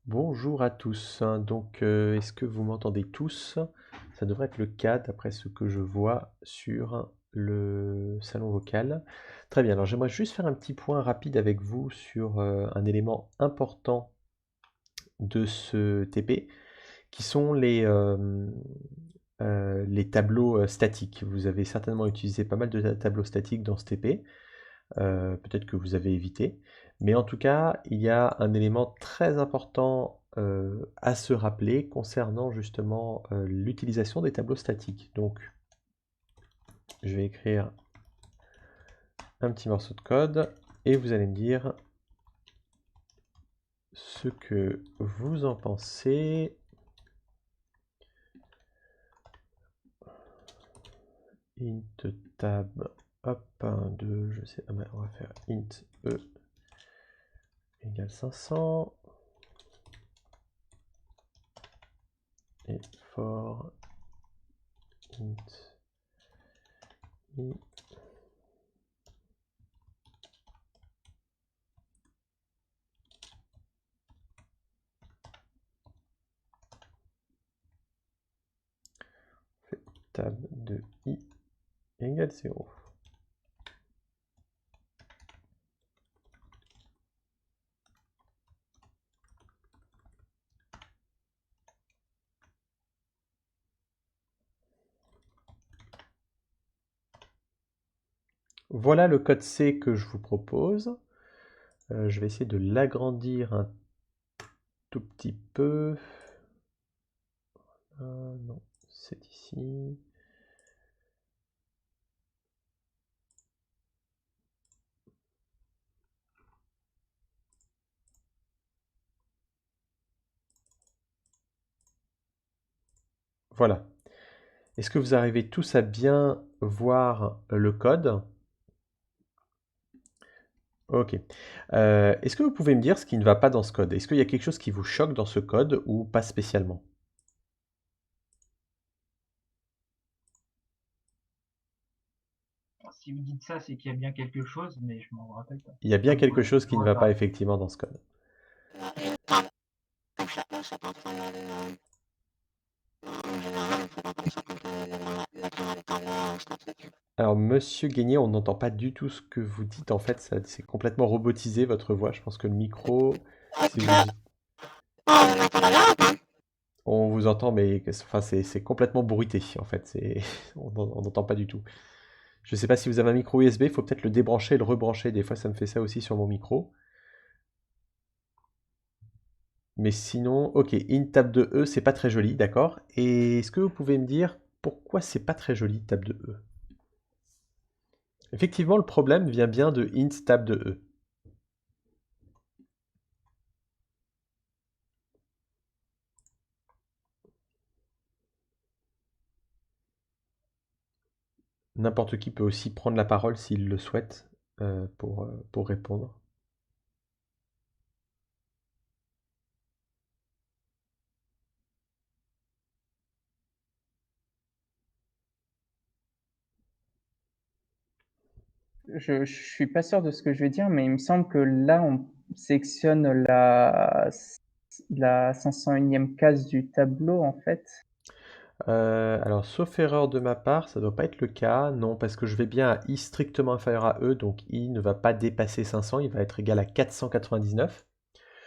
Bonjour à tous. Donc, est-ce que vous m'entendez tous? Ça devrait être le cas d'après ce que je vois sur le salon vocal. Très bien, alors j'aimerais juste faire un petit point rapide avec vous sur un élément important de ce TP, qui sont les tableaux statiques. Vous avez certainement utilisé pas mal de tableaux statiques dans ce TP. Peut-être que vous avez évité. Mais en tout cas, il y a un élément très important à se rappeler concernant justement l'utilisation des tableaux statiques. Donc, je vais écrire un petit morceau de code et vous allez me dire ce que vous en pensez. Int tab, hop, 1, 2, je sais, on va faire int e égale 500 et for int i tab de i égale 0. Voilà le code C que je vous propose. Je vais essayer de l'agrandir un tout petit peu. Non, c'est ici. Voilà. Est-ce que vous arrivez tous à bien voir le code? Ok. Est-ce que vous pouvez me dire ce qui ne va pas dans ce code? Est-ce qu'il y a quelque chose qui vous choque dans ce code ou pas spécialement? Si vous dites ça, c'est qu'il y a bien quelque chose, mais je m'en rappelle pas. Il y a bien Comme quelque quoi, chose je qui ne vois va pas pas. effectivement dans ce code. Alors, Monsieur Guénier, on n'entend pas du tout ce que vous dites. En fait, c'est complètement robotisé votre voix. Je pense que le micro, si vous, on vous entend, mais enfin, c'est complètement bruité. En fait, on n'entend pas du tout. Je ne sais pas si vous avez un micro USB. Il faut peut-être le débrancher et le rebrancher. Des fois, ça me fait ça aussi sur mon micro. Mais sinon, ok, int tab de E, c'est pas très joli, d'accord. Et est-ce que vous pouvez me dire pourquoi c'est pas très joli tab de E? Effectivement, le problème vient bien de int tab de E. N'importe qui peut aussi prendre la parole s'il le souhaite pour répondre. Je suis pas sûr de ce que je vais dire, mais il me semble que là, on sélectionne la 501e case du tableau, en fait. Alors, sauf erreur de ma part, ça ne doit pas être le cas. Non, parce que je vais bien à i strictement inférieur à e, donc i ne va pas dépasser 500, il va être égal à 499.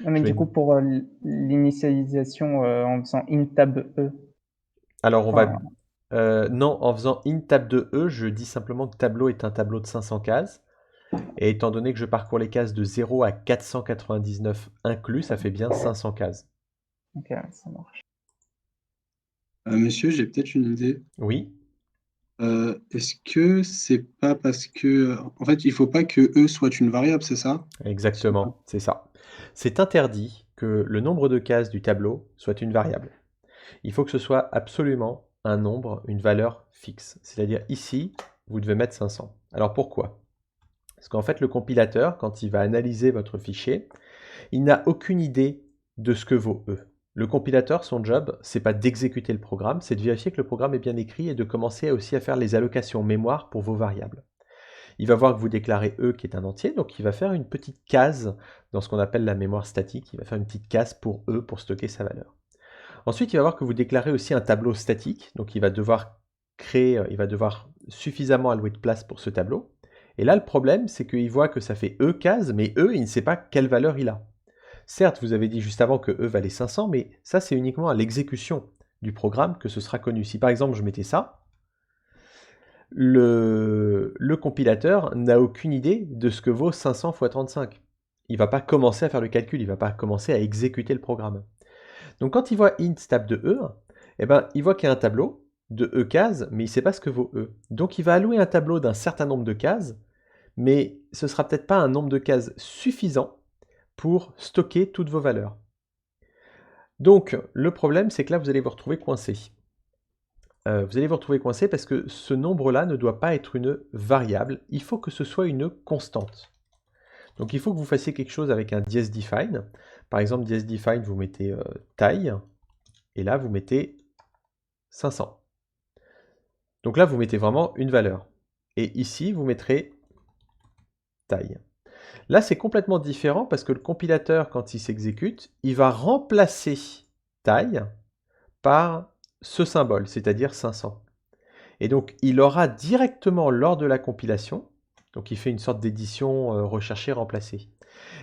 Non, mais Je du vais... coup, pour l'initialisation en faisant int tab e, Alors, on va... enfin, non, en faisant int tab de e, je dis simplement que tableau est un tableau de 500 cases. Et étant donné que je parcours les cases de 0 à 499 inclus, ça fait bien 500 cases. ok, ça marche. Monsieur, j'ai peut-être une idée. Oui, Est-ce que c'est pas parce que... En fait, il faut pas que E soit une variable, c'est ça? exactement, c'est ça. C'est interdit que le nombre de cases du tableau soit une variable. Il faut que ce soit absolument un nombre, une valeur fixe. C'est-à-dire ici, vous devez mettre 500. Alors pourquoi? Parce qu'en fait, le compilateur, quand il va analyser votre fichier, il n'a aucune idée de ce que vaut E. Le compilateur, son job, c'est pas d'exécuter le programme, c'est de vérifier que le programme est bien écrit et de commencer aussi à faire les allocations mémoire pour vos variables. il va voir que vous déclarez E qui est un entier, donc il va faire une petite case dans ce qu'on appelle la mémoire statique. Il va faire une petite case pour E pour stocker sa valeur. Ensuite, il va voir que vous déclarez aussi un tableau statique, donc il va devoir suffisamment allouer de place pour ce tableau. Et là, le problème, c'est qu'il voit que ça fait E case, mais E, il ne sait pas quelle valeur il a. Certes, vous avez dit juste avant que E valait 500, mais ça, c'est uniquement à l'exécution du programme que ce sera connu. Si par exemple, je mettais ça, le compilateur n'a aucune idée de ce que vaut 500 x 35. Il ne va pas commencer à faire le calcul, il ne va pas commencer à exécuter le programme. Donc quand il voit int tab de E, eh ben, il voit qu'il y a un tableau de E cases, mais il ne sait pas ce que vaut E. Donc il va allouer un tableau d'un certain nombre de cases, mais ce ne sera peut-être pas un nombre de cases suffisant pour stocker toutes vos valeurs. Donc le problème, c'est que là, vous allez vous retrouver coincé. Vous allez vous retrouver coincé parce que ce nombre-là ne doit pas être une variable, il faut que ce soit une constante. Donc il faut que vous fassiez quelque chose avec un dièse-define. Par exemple, dièse-define, vous mettez taille, et là vous mettez 500. Donc là vous mettez vraiment une valeur. Et ici vous mettrez taille. Là c'est complètement différent parce que le compilateur, quand il s'exécute, il va remplacer taille par ce symbole, c'est-à-dire 500. Et donc il aura directement lors de la compilation, donc il fait une sorte d'édition rechercher, remplacer.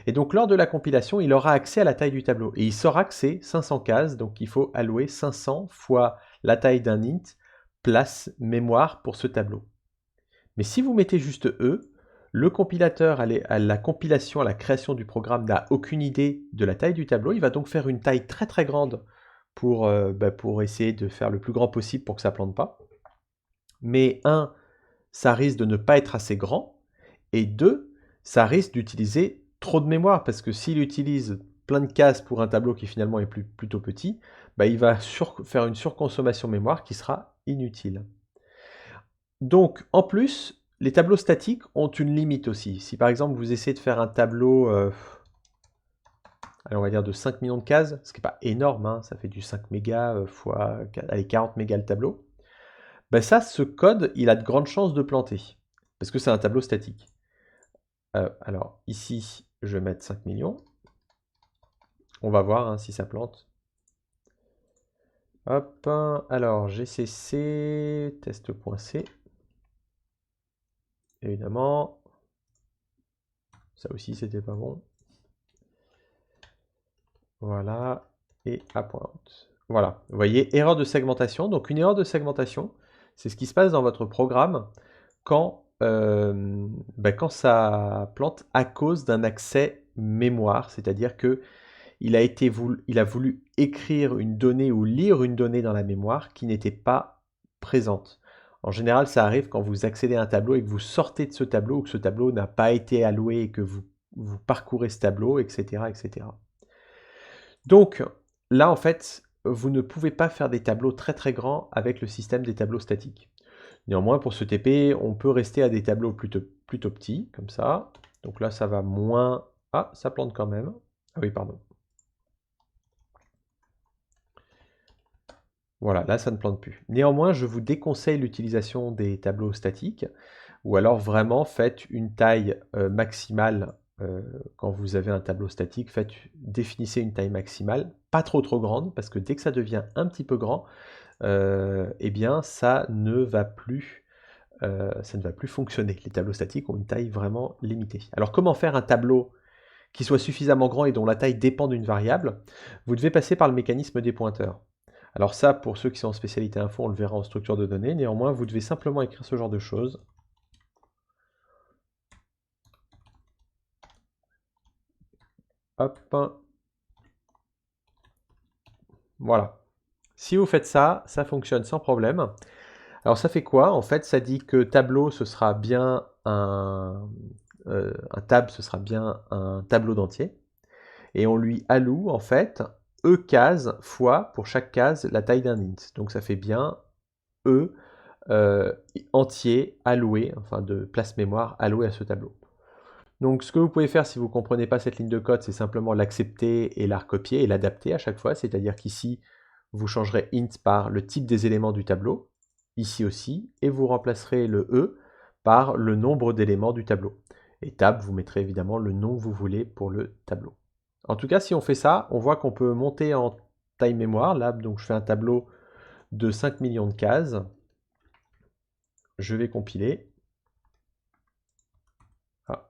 Et donc lors de la compilation, il aura accès à la taille du tableau. Et il saura que c'est 500 cases, donc il faut allouer 500 fois la taille d'un int, place mémoire pour ce tableau. Mais si vous mettez juste E, le compilateur à la compilation, à la création du programme n'a aucune idée de la taille du tableau. Il va donc faire une taille très très grande pour essayer de faire le plus grand possible pour que ça ne plante pas. Mais 1, ça risque de ne pas être assez grand. Et 2, ça risque d'utiliser trop de mémoire, parce que s'il utilise plein de cases pour un tableau qui finalement est plutôt petit, il va faire une surconsommation mémoire qui sera inutile. Donc en plus, les tableaux statiques ont une limite aussi. Si par exemple vous essayez de faire un tableau, allez, on va dire de 5 millions de cases, ce qui n'est pas énorme, hein, ça fait du 5 mégas fois 40 mégas le tableau, ça, ce code, il a de grandes chances de planter, parce que c'est un tableau statique. Alors ici, je vais mettre 5 millions. On va voir hein, si ça plante. Hop, alors GCC, test.c. Évidemment. Ça aussi, c'était pas bon. Voilà, et à pointe. Voilà, vous voyez, erreur de segmentation. Donc une erreur de segmentation, c'est ce qui se passe dans votre programme quand ça plante à cause d'un accès mémoire, c'est-à-dire que il a voulu écrire une donnée ou lire une donnée dans la mémoire qui n'était pas présente. En général, ça arrive quand vous accédez à un tableau et que vous sortez de ce tableau ou que ce tableau n'a pas été alloué et que vous parcourez ce tableau, etc., etc. Donc là, en fait, vous ne pouvez pas faire des tableaux très très grands avec le système des tableaux statiques. Néanmoins, pour ce TP, on peut rester à des tableaux plutôt petits, comme ça. Donc là, ça va moins... Ah, ça plante quand même. Ah oui, pardon. Voilà, là, ça ne plante plus. Néanmoins, je vous déconseille l'utilisation des tableaux statiques, ou alors vraiment faites une taille maximale. Quand vous avez un tableau statique, définissez une taille maximale, pas trop grande, parce que dès que ça devient un petit peu grand, eh bien ça ne va plus fonctionner. Les tableaux statiques ont une taille vraiment limitée. Alors comment faire un tableau qui soit suffisamment grand et dont la taille dépend d'une variable? Vous devez passer par le mécanisme des pointeurs. Alors ça, pour ceux qui sont en spécialité info, on le verra en structure de données. Néanmoins, vous devez simplement écrire ce genre de choses. Hop. Voilà. Si vous faites ça, ça fonctionne sans problème. Alors ça fait quoi? En fait, ça dit que tableau, ce sera bien un tab, ce sera bien un tableau d'entier. Et on lui alloue, en fait, E case fois, pour chaque case, la taille d'un int. Donc ça fait bien E entier alloué, enfin de place mémoire alloué à ce tableau. Donc ce que vous pouvez faire si vous ne comprenez pas cette ligne de code, c'est simplement l'accepter et la recopier et l'adapter à chaque fois. C'est-à-dire qu'ici, vous changerez int par le type des éléments du tableau, ici aussi, et vous remplacerez le E par le nombre d'éléments du tableau. Et tab, vous mettrez évidemment le nom que vous voulez pour le tableau. En tout cas, si on fait ça, on voit qu'on peut monter en taille mémoire. Là, donc je fais un tableau de 5 millions de cases. Je vais compiler. Ah.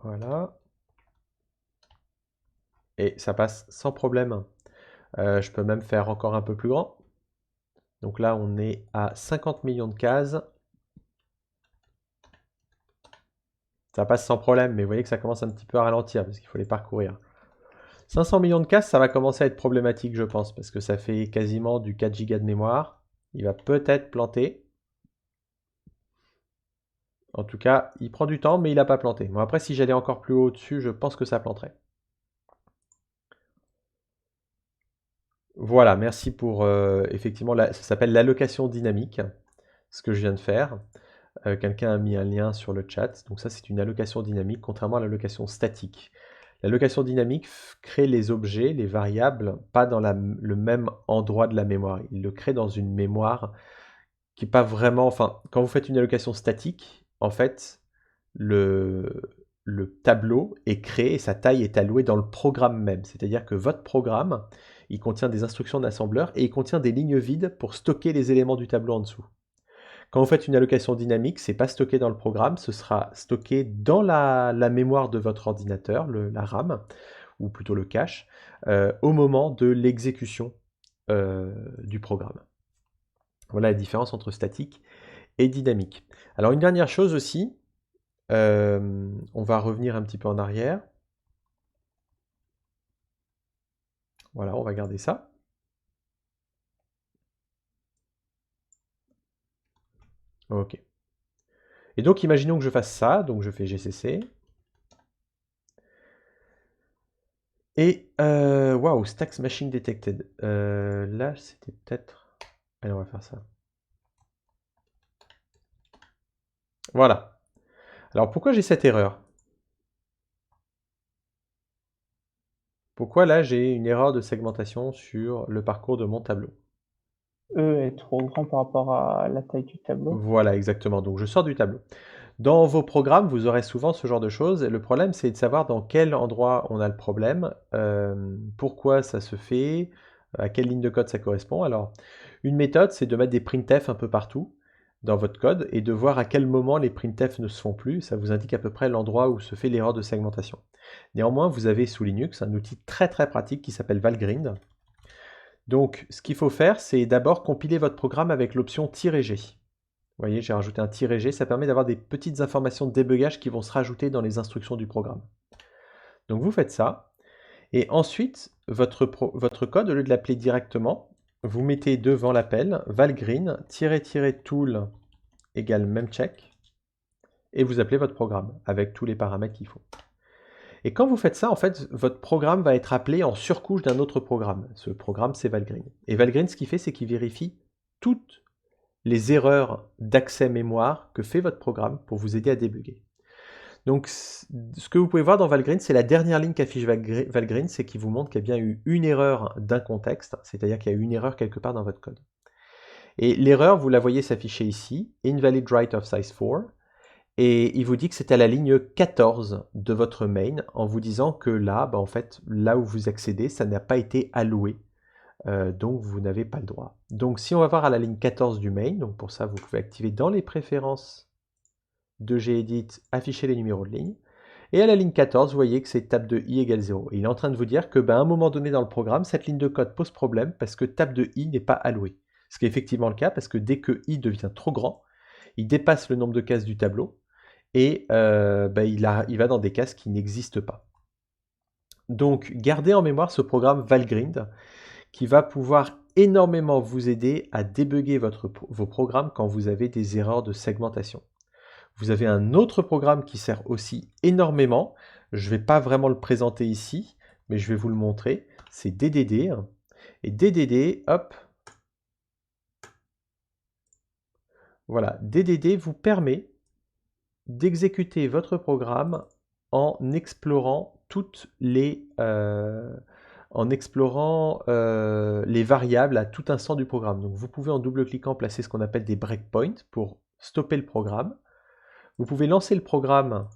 Voilà. Et ça passe sans problème. Je peux même faire encore un peu plus grand. Donc là, on est à 50 millions de cases. Ça passe sans problème, mais vous voyez que ça commence un petit peu à ralentir parce qu'il faut les parcourir. 500 millions de cases, ça va commencer à être problématique, je pense, parce que ça fait quasiment du 4 Go de mémoire. Il va peut-être planter. En tout cas, il prend du temps, mais il n'a pas planté. Bon, après, si j'allais encore plus haut dessus, je pense que ça planterait. Voilà, merci pour, effectivement, ça s'appelle l'allocation dynamique, ce que je viens de faire. Quelqu'un a mis un lien sur le chat. Donc ça, c'est une allocation dynamique, contrairement à l'allocation statique. L'allocation dynamique crée les objets, les variables, pas dans le même endroit de la mémoire. Il le crée dans une mémoire qui n'est pas vraiment... Enfin, quand vous faites une allocation statique, en fait, le tableau est créé et sa taille est allouée dans le programme même. C'est-à-dire que votre programme, il contient des instructions d'assembleur et il contient des lignes vides pour stocker les éléments du tableau en dessous. Quand vous faites une allocation dynamique, ce n'est pas stocké dans le programme, ce sera stocké dans la mémoire de votre ordinateur, la RAM, ou plutôt le cache, au moment de l'exécution du programme. Voilà la différence entre statique et dynamique. Alors une dernière chose aussi, on va revenir un petit peu en arrière. Voilà, on va garder ça. Ok. Et donc, imaginons que je fasse ça. Donc, je fais GCC. Et, waouh, Stacks Machine Detected. Là, c'était peut-être... Allez, on va faire ça. Voilà. Alors, pourquoi j'ai cette erreur? Pourquoi là, j'ai une erreur de segmentation sur le parcours de mon tableau? E est trop grand par rapport à la taille du tableau. Voilà, exactement. Donc, je sors du tableau. Dans vos programmes, vous aurez souvent ce genre de choses. Le problème, c'est de savoir dans quel endroit on a le problème, pourquoi ça se fait, à quelle ligne de code ça correspond. Alors, une méthode, c'est de mettre des printf un peu partout dans votre code et de voir à quel moment les printf ne se font plus. Ça vous indique à peu près l'endroit où se fait l'erreur de segmentation. Néanmoins, vous avez sous Linux un outil très très pratique qui s'appelle Valgrind. Donc, ce qu'il faut faire, c'est d'abord compiler votre programme avec l'option "-g". Vous voyez, j'ai rajouté un "-g", ça permet d'avoir des petites informations de débugage qui vont se rajouter dans les instructions du programme. Donc vous faites ça, et ensuite, votre code, au lieu de l'appeler directement, vous mettez devant l'appel valgrind --tool égale memcheck, et vous appelez votre programme avec tous les paramètres qu'il faut. Et quand vous faites ça, en fait, votre programme va être appelé en surcouche d'un autre programme. Ce programme, c'est Valgrind. Et Valgrind, ce qu'il fait, c'est qu'il vérifie toutes les erreurs d'accès mémoire que fait votre programme pour vous aider à débugger. Donc, ce que vous pouvez voir dans Valgrind, c'est la dernière ligne qu'affiche Valgrind, c'est qu'il vous montre qu'il y a bien eu une erreur d'un contexte, c'est-à-dire qu'il y a eu une erreur quelque part dans votre code. Et l'erreur, vous la voyez s'afficher ici, invalid write of size 4, et il vous dit que c'est à la ligne 14 de votre main, en vous disant que là, en fait, là où vous accédez, ça n'a pas été alloué. Donc vous n'avez pas le droit. Donc si on va voir à la ligne 14 du main, donc pour ça vous pouvez activer dans les préférences de gedit, afficher les numéros de ligne, et à la ligne 14 vous voyez que c'est tab de i égale 0. Et il est en train de vous dire que à un moment donné dans le programme, cette ligne de code pose problème parce que tab de i n'est pas alloué. Ce qui est effectivement le cas parce que dès que i devient trop grand, il dépasse le nombre de cases du tableau et il va dans des cases qui n'existent pas. Donc gardez en mémoire ce programme Valgrind qui va pouvoir énormément vous aider à débugger vos programmes quand vous avez des erreurs de segmentation. Vous avez un autre programme qui sert aussi énormément. Je ne vais pas vraiment le présenter ici, mais je vais vous le montrer. C'est DDD. Et DDD, hop. Voilà, DDD vous permet d'exécuter votre programme en explorant toutes les en explorant les variables à tout instant du programme. Donc vous pouvez en double-cliquant placer ce qu'on appelle des breakpoints pour stopper le programme. Vous pouvez lancer le programme.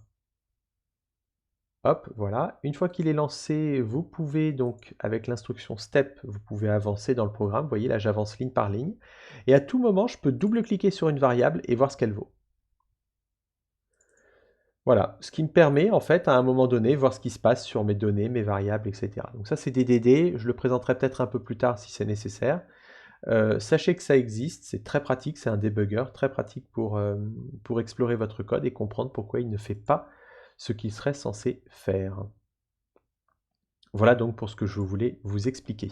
Hop, voilà. Une fois qu'il est lancé, vous pouvez donc, avec l'instruction step, vous pouvez avancer dans le programme. Vous voyez, là, j'avance ligne par ligne. Et à tout moment, je peux double-cliquer sur une variable et voir ce qu'elle vaut. Voilà, ce qui me permet, en fait, à un moment donné, voir ce qui se passe sur mes données, mes variables, etc. Donc ça, c'est DDD. Je le présenterai peut-être un peu plus tard si c'est nécessaire. Sachez que ça existe, c'est très pratique, c'est un debugger très pratique pour explorer votre code et comprendre pourquoi il ne fait pas ce qu'il serait censé faire. Voilà donc pour ce que je voulais vous expliquer.